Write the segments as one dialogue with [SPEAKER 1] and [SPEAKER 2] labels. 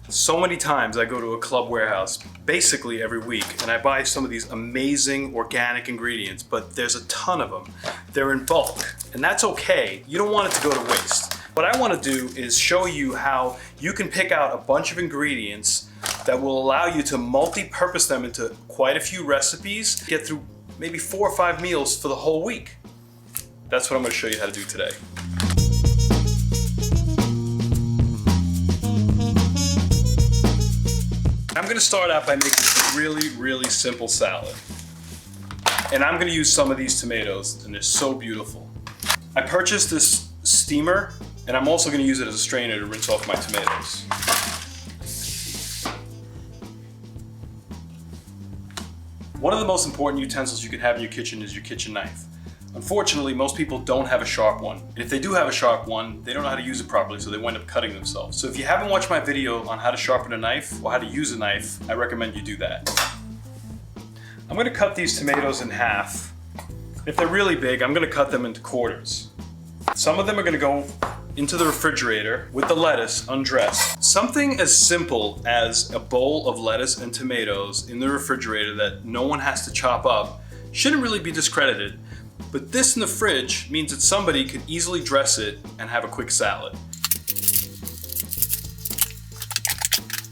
[SPEAKER 1] So many times I go to a club warehouse, basically every week, and I buy some of these amazing organic ingredients, but there's a ton of them. They're in bulk, and that's okay. You don't want it to go to waste. What I want to do is show you how you can pick out a bunch of ingredients that will allow you to multi-purpose them into quite a few recipes, get through maybe 4 or 5 meals for the whole week. That's what I'm going to show you how to do today. I'm going to start out by making a really simple salad. And I'm going to use some of these tomatoes, and they're so beautiful. I purchased this steamer, and I'm also going to use it as a strainer to rinse off my tomatoes. One of the most important utensils you can have in your kitchen is your kitchen knife. Unfortunately, most people don't have a sharp one. And if they do have a sharp one, they don't know how to use it properly, so they wind up cutting themselves. So if you haven't watched my video on how to sharpen a knife or how to use a knife, I recommend you do that. I'm going to cut these tomatoes in half. If they're really big, I'm going to cut them into quarters. Some of them are going to go into the refrigerator with the lettuce undressed. Something as simple as a bowl of lettuce and tomatoes in the refrigerator that no one has to chop up shouldn't really be discredited. But this in the fridge means that somebody could easily dress it and have a quick salad.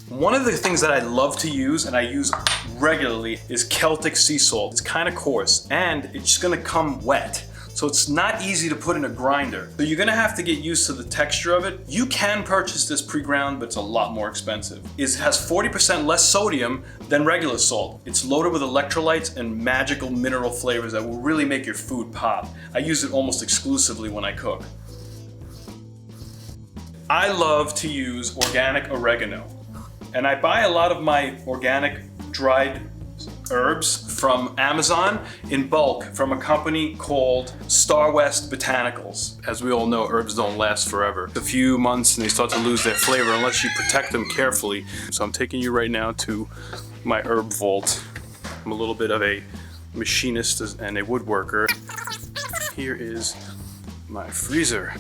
[SPEAKER 1] One of the things that I love to use, and I use regularly, is Celtic sea salt. It's kind of coarse, and it's just gonna come wet. So it's not easy to put in a grinder. So you're gonna have to get used to the texture of it. You can purchase this pre-ground, but it's a lot more expensive. It has 40% less sodium than regular salt. It's loaded with electrolytes and magical mineral flavors that will really make your food pop. I use it almost exclusively when I cook. I love to use organic oregano. And I buy a lot of my organic dried herbs from Amazon in bulk from a company called Star West Botanicals. As we all know, herbs don't last forever. A few months and they start to lose their flavor unless you protect them carefully. So I'm taking you right now to my herb vault. I'm a little bit of a machinist and a woodworker. Here is my freezer.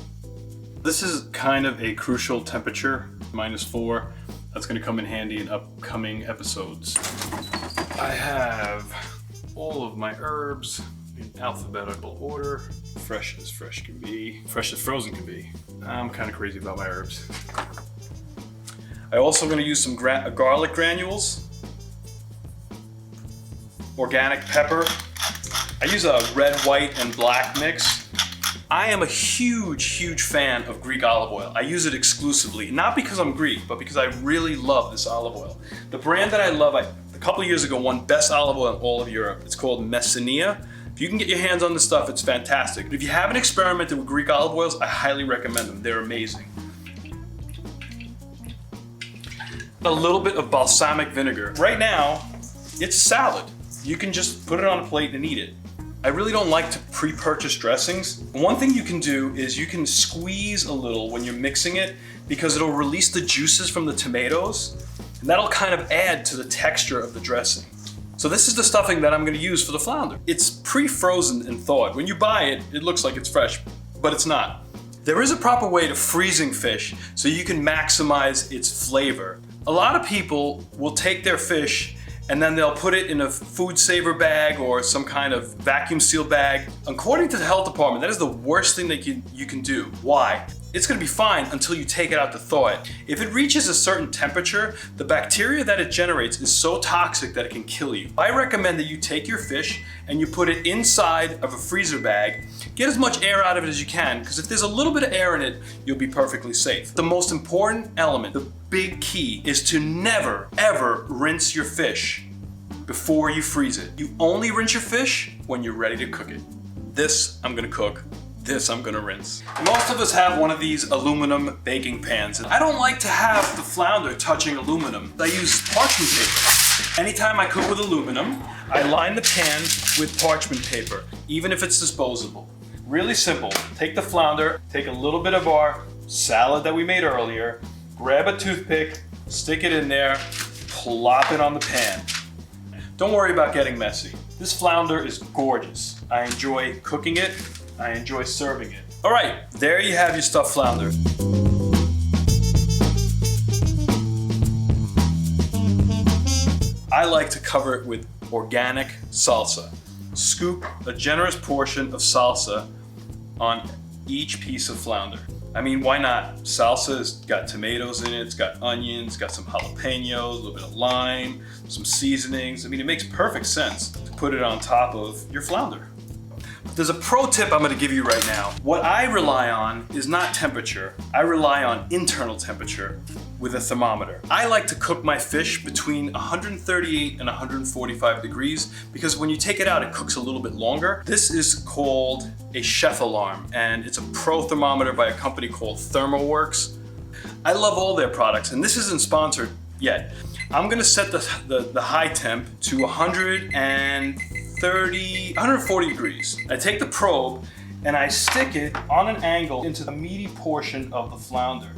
[SPEAKER 1] This is kind of a crucial temperature, -4. That's going to come in handy in upcoming episodes. I have all of my herbs in alphabetical order. Fresh as fresh can be. Fresh as frozen can be. I'm kind of crazy about my herbs. I'm also going to use some garlic granules. Organic pepper. I use a red, white, and black mix. I am a huge fan of Greek olive oil. I use it exclusively, not because I'm Greek, but because I really love this olive oil. The brand that I love, a couple of years ago, won best olive oil in all of Europe. It's called Messina. If you can get your hands on this stuff, it's fantastic. If you haven't experimented with Greek olive oils, I highly recommend them. They're amazing. A little bit of balsamic vinegar. Right now, it's salad. You can just put it on a plate and eat it. I really don't like to pre-purchase dressings. One thing you can do is you can squeeze a little when you're mixing it because it'll release the juices from the tomatoes, and that'll kind of add to the texture of the dressing. So this is the stuffing that I'm going to use for the flounder. It's pre-frozen and thawed. When you buy it, it looks like it's fresh, but it's not. There is a proper way to freezing fish so you can maximize its flavor. A lot of people will take their fish and then they'll put it in a food saver bag or some kind of vacuum seal bag. According to the health department, that is the worst thing that you can do. Why? It's gonna be fine until you take it out to thaw it. If it reaches a certain temperature, the bacteria that it generates is so toxic that it can kill you. I recommend that you take your fish and you put it inside of a freezer bag. Get as much air out of it as you can, because if there's a little bit of air in it, you'll be perfectly safe. The most important element, the big key, is to never, ever rinse your fish before you freeze it. You only rinse your fish when you're ready to cook it. This I'm gonna cook. This I'm gonna rinse. Most of us have one of these aluminum baking pans. I don't like to have the flounder touching aluminum. I use parchment paper. Anytime I cook with aluminum, I line the pan with parchment paper, even if it's disposable. Really simple. Take the flounder, take a little bit of our salad that we made earlier, grab a toothpick, stick it in there, plop it on the pan. Don't worry about getting messy. This flounder is gorgeous. I enjoy cooking it. I enjoy serving it. All right, there you have your stuffed flounder. I like to cover it with organic salsa. Scoop a generous portion of salsa on each piece of flounder. I mean, why not? Salsa's got tomatoes in it, it's got onions, got some jalapenos, a little bit of lime, some seasonings. I mean, it makes perfect sense to put it on top of your flounder. But there's a pro tip I'm gonna give you right now. What I rely on is not temperature. I rely on internal temperature with a thermometer. I like to cook my fish between 138 and 145 degrees because when you take it out, it cooks a little bit longer. This is called a chef alarm, and it's a pro thermometer by a company called Thermoworks. I love all their products, and this isn't sponsored yet. I'm gonna set the high temp to 140 degrees. I take the probe and I stick it on an angle into the meaty portion of the flounder.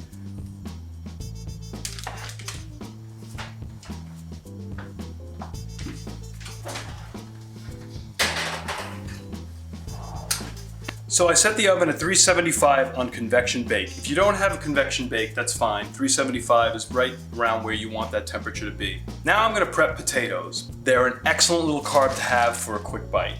[SPEAKER 1] So I set the oven at 375 on convection bake. If you don't have a convection bake, that's fine. 375 is right around where you want that temperature to be. Now I'm gonna prep potatoes. They're an excellent little carb to have for a quick bite.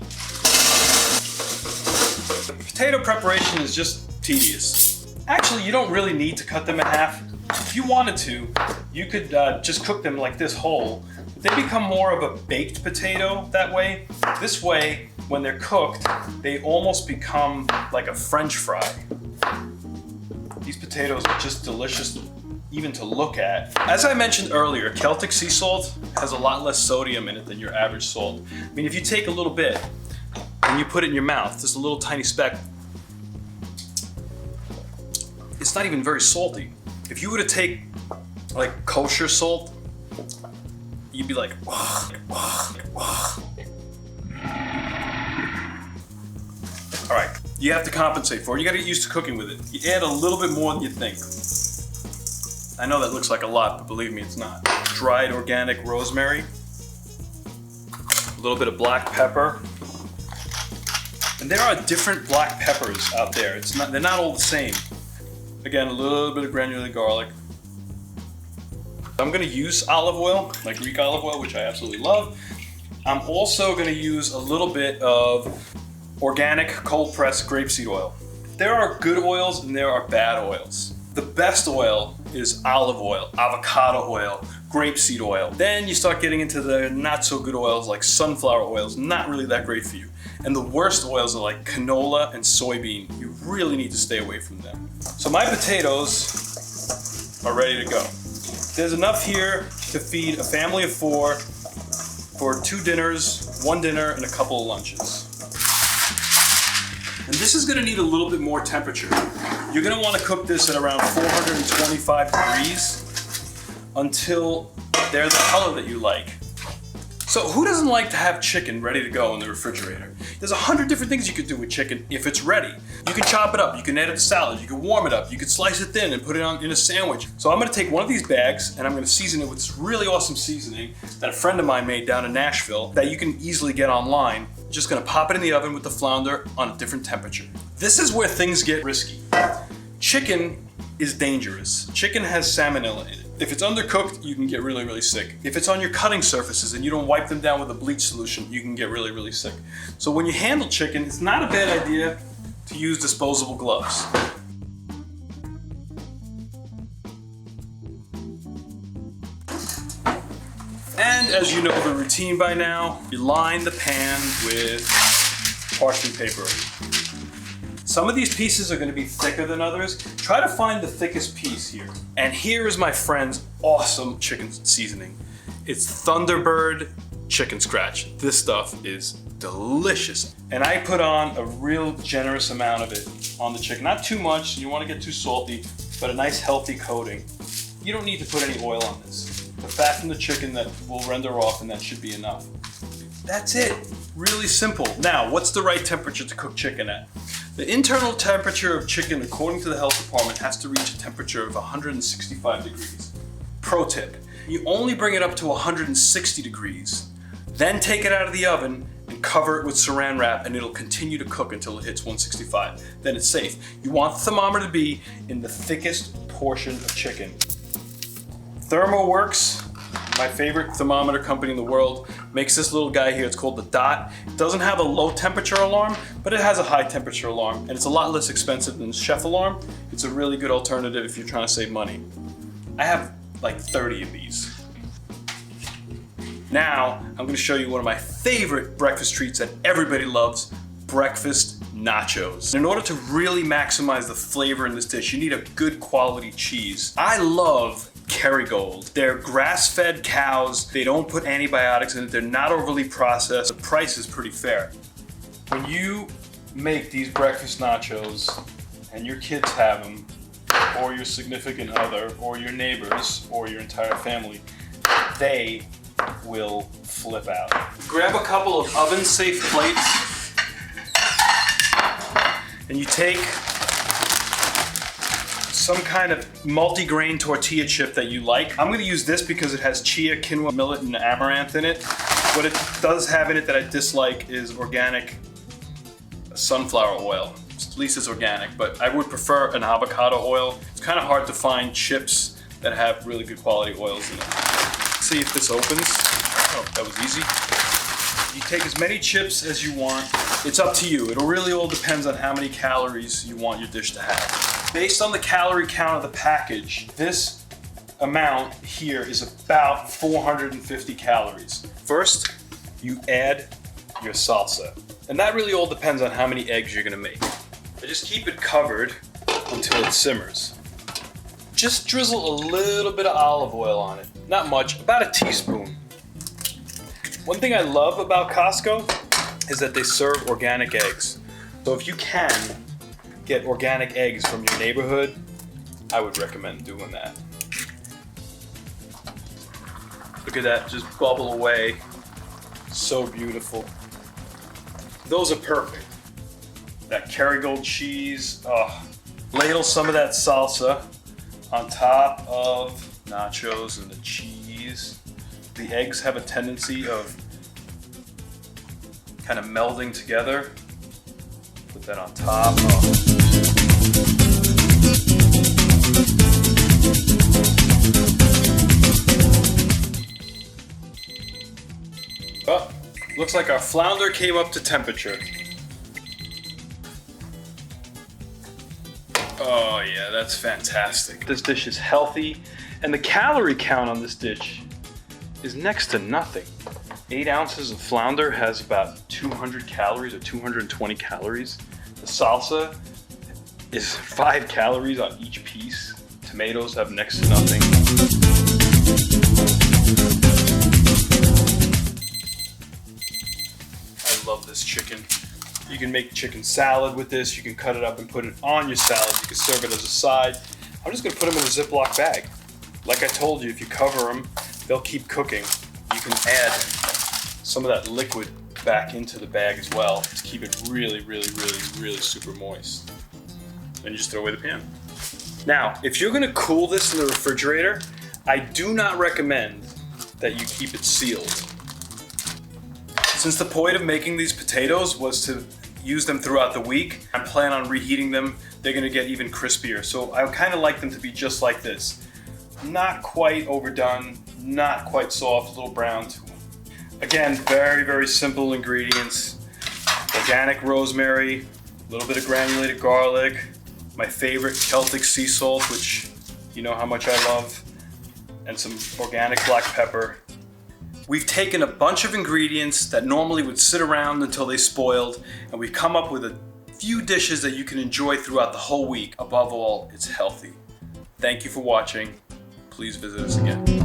[SPEAKER 1] The potato preparation is just tedious. Actually, you don't really need to cut them in half. If you wanted to, you could just cook them like this whole. They become more of a baked potato that way. This way, when they're cooked, they almost become like a French fry. These potatoes are just delicious even to look at. As I mentioned earlier, Celtic sea salt has a lot less sodium in it than your average salt. I mean, if you take a little bit and you put it in your mouth, just a little tiny speck, it's not even very salty. If you were to take like kosher salt, you'd be like, ugh, ugh, ugh. All right, you have to compensate for it. You gotta get used to cooking with it. You add a little bit more than you think. I know that looks like a lot, but believe me, it's not. Dried organic rosemary, a little bit of black pepper. And there are different black peppers out there. They're not all the same. Again, a little bit of granulated garlic. I'm gonna use olive oil, like Greek olive oil, which I absolutely love. I'm also gonna use a little bit of organic cold-pressed grapeseed oil. There are good oils and there are bad oils. The best oil is olive oil, avocado oil, grapeseed oil. Then you start getting into the not so good oils like sunflower oils, not really that great for you. And the worst oils are like canola and soybean. You really need to stay away from them. So my potatoes are ready to go. There's enough here to feed a family of 4 for 2 dinners, 1 dinner, and a couple of lunches. And this is gonna need a little bit more temperature. You're gonna wanna cook this at around 425 degrees until they're the color that you like. So who doesn't like to have chicken ready to go in the refrigerator? There's 100 different things you could do with chicken if it's ready. You can chop it up, you can add it to salad, you can warm it up, you can slice it thin and put it in a sandwich. So I'm gonna take one of these bags and I'm gonna season it with this really awesome seasoning that a friend of mine made down in Nashville that you can easily get online. Just gonna pop it in the oven with the flounder on a different temperature. This is where things get risky. Chicken is dangerous. Chicken has salmonella in it. If it's undercooked, you can get really, really sick. If it's on your cutting surfaces and you don't wipe them down with a bleach solution, you can get really, really sick. So when you handle chicken, it's not a bad idea to use disposable gloves. And as you know the routine by now, you line the pan with parchment paper. Some of these pieces are gonna be thicker than others. Try to find the thickest piece here. And here is my friend's awesome chicken seasoning. It's Thunderbird chicken scratch. This stuff is delicious. And I put on a real generous amount of it on the chicken. Not too much, you don't wanna get too salty, but a nice healthy coating. You don't need to put any oil on this. The fat from the chicken that will render off, and that should be enough. That's it, really simple. Now, what's the right temperature to cook chicken at? The internal temperature of chicken, according to the health department, has to reach a temperature of 165 degrees. Pro tip, you only bring it up to 160 degrees, then take it out of the oven and cover it with saran wrap, and it'll continue to cook until it hits 165. Then it's safe. You want the thermometer to be in the thickest portion of chicken. Thermoworks My favorite thermometer company in the world makes this little guy here. It's called the Dot. It doesn't have a low temperature alarm, but it has a high temperature alarm, and it's a lot less expensive than the Chef alarm. It's a really good alternative if you're trying to save money. I have like 30 of these. Now, I'm going to show you one of my favorite breakfast treats that everybody loves, breakfast nachos. In order to really maximize the flavor in this dish, you need a good quality cheese. I love Kerrygold. They're grass-fed cows. They don't put antibiotics in it. They're not overly processed. The price is pretty fair. When you make these breakfast nachos and your kids have them, or your significant other, or your neighbors, or your entire family, they will flip out. Grab a couple of oven-safe plates, and you take some kind of multi-grain tortilla chip that you like. I'm gonna use this because it has chia, quinoa, millet, and amaranth in it. What it does have in it that I dislike is organic sunflower oil. At least it's organic, but I would prefer an avocado oil. It's kind of hard to find chips that have really good quality oils in it. Let's see if this opens. Oh, that was easy. You take as many chips as you want. It's up to you. It really all depends on how many calories you want your dish to have. Based on the calorie count of the package, this amount here is about 450 calories. First, you add your salsa. And that really all depends on how many eggs you're gonna make. I just keep it covered until it simmers. Just drizzle a little bit of olive oil on it. Not much, about a teaspoon. One thing I love about Costco is that they serve organic eggs. So if you can get organic eggs from your neighborhood, I would recommend doing that. Look at that, just bubble away. So beautiful. Those are perfect. That Kerrygold cheese, ladle some of that salsa on top of nachos and the cheese. The eggs have a tendency of kind of melding together. Put that on top. Oh, looks like our flounder came up to temperature. Oh yeah, that's fantastic. This dish is healthy, and the calorie count on this dish is next to nothing. 8 ounces of flounder has about 200 calories or 220 calories. The salsa is 5 calories on each piece. Tomatoes have next to nothing. I love this chicken. You can make chicken salad with this. You can cut it up and put it on your salad. You can serve it as a side. I'm just gonna put them in a Ziploc bag. Like I told you, if you cover them, they'll keep cooking. You can add some of that liquid back into the bag as well to keep it really, really, really, really super moist. Then you just throw away the pan. Now, if you're gonna cool this in the refrigerator, I do not recommend that you keep it sealed. Since the point of making these potatoes was to use them throughout the week, I plan on reheating them. They're gonna get even crispier. So I kind of like them to be just like this. Not quite overdone, not quite soft, a little brown. Again, very, very simple ingredients. Organic rosemary, a little bit of granulated garlic, my favorite Celtic sea salt, which you know how much I love, and some organic black pepper. We've taken a bunch of ingredients that normally would sit around until they spoiled, and we've come up with a few dishes that you can enjoy throughout the whole week. Above all, it's healthy. Thank you for watching. Please visit us again.